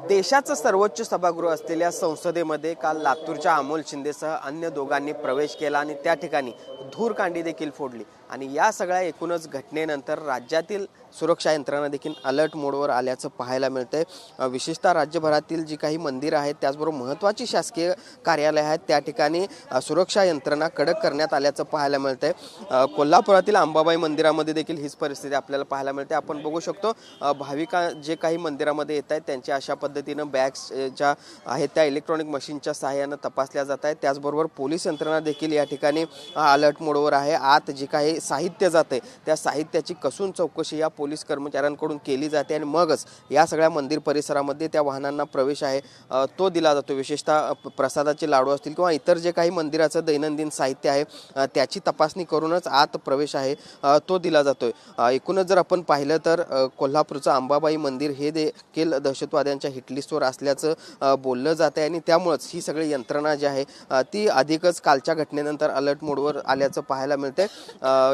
देशाचं सर्वोच्च सभागृह असलेल्या संसदेमध्ये काल लातूरच्या अमोल शिंदेसह अन्य दोघांनी प्रवेश केला आणि त्या ठिकाणी धूरकांडी देखील फोडली आणि या सगळ्या एकूणच घटनेनंतर राज्यातील सुरक्षा यंत्रणा देखील अलर्ट मोडवर आल्याचं पाहायला मिळतंय। विशेषतः राज्यभरातील जी काही मंदिरं आहेत त्याचबरोबर महत्त्वाची शासकीय कार्यालय आहेत त्या ठिकाणी सुरक्षा यंत्रणा कडक करण्यात आल्याचं पाहायला मिळतंय। कोल्हापुरातील अंबाबाई मंदिरामध्ये देखील हीच परिस्थिती आपल्याला पाहायला मिळते। आपण बघू शकतो भाविका जे काही मंदिरामध्ये येत आहेत त्यांची अशा पद्धतीनं बॅग्स ज्या आहेत त्या इलेक्ट्रॉनिक मशीनच्या सहाय्यानं तपासल्या जात आहेत। त्याचबरोबर पोलीस यंत्रणा देखील या ठिकाणी अलर्ट मोडवर आहे। आत जे काही साहित्य जाते त्या साहित्याची कसून चौकशी या पोलीस कर्मचाऱ्यांकडून केली जाते आणि मगच या सगळ्या मंदिर परिसरामध्ये त्या वाहनांना प्रवेश आहे तो दिला जातो। विशेषतः प्रसादाचे लाडू असतील किंवा इतर जे काही मंदिराचं दैनंदिन साहित्य आहे त्याची तपासणी करूनच आत प्रवेश आहे तो दिला जातोय। एकूणच जर आपण पाहिलं तर कोल्हापूरचं अंबाबाई मंदिर हे देखील दहशतवाद्यांच्या हिटलिस्टवर असल्याचं बोललं जातं आणि त्यामुळेच ही सगळी यंत्रणा जी आहे ती अधिकच कालच्या घटनेनंतर अलर्ट मोडवर आल्याचं पाहायला मिळतंय।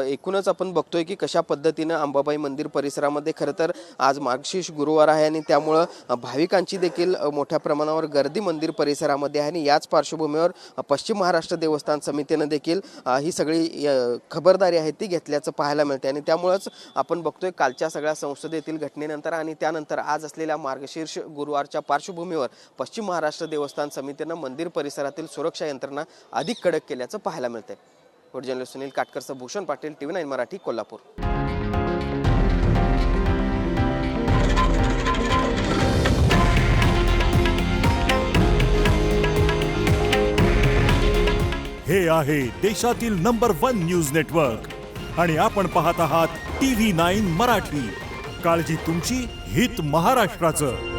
एकूणच आपण बघतोय की कशा पद्धतीनं अंबाबाई मंदिर परिसरामध्ये खरं तर आज मार्गशीर्ष गुरुवार आहे आणि त्यामुळं भाविकांची देखील मोठ्या प्रमाणावर गर्दी मंदिर परिसरामध्ये आहे आणि याच पार्श्वभूमीवर पश्चिम महाराष्ट्र देवस्थान समितीनं देखील ही सगळी खबरदारी आहे ती घेतल्याचं पाहायला मिळते आणि त्यामुळंच आपण बघतोय कालच्या सगळ्या संसदेतील घटनेनंतर आणि त्यानंतर आज असलेल्या मार्गशीर्ष गुरुवारच्या पार्श्वभूमीवर पश्चिम महाराष्ट्र देवस्थान समितीनं मंदिर परिसरातील सुरक्षा यंत्रणा अधिक कडक केल्याचं पाहायला मिळतंय। जर्नलिस्ट सुनील काटकरसह भूषण पाटील, TV9 मराठी, कोल्हापूर। हे आहे देशातील नंबर 1 न्यूज नेटवर्क आणि आपण पाहत आहात TV9 मराठी। काळजी तुमची, हित महाराष्ट्राचं।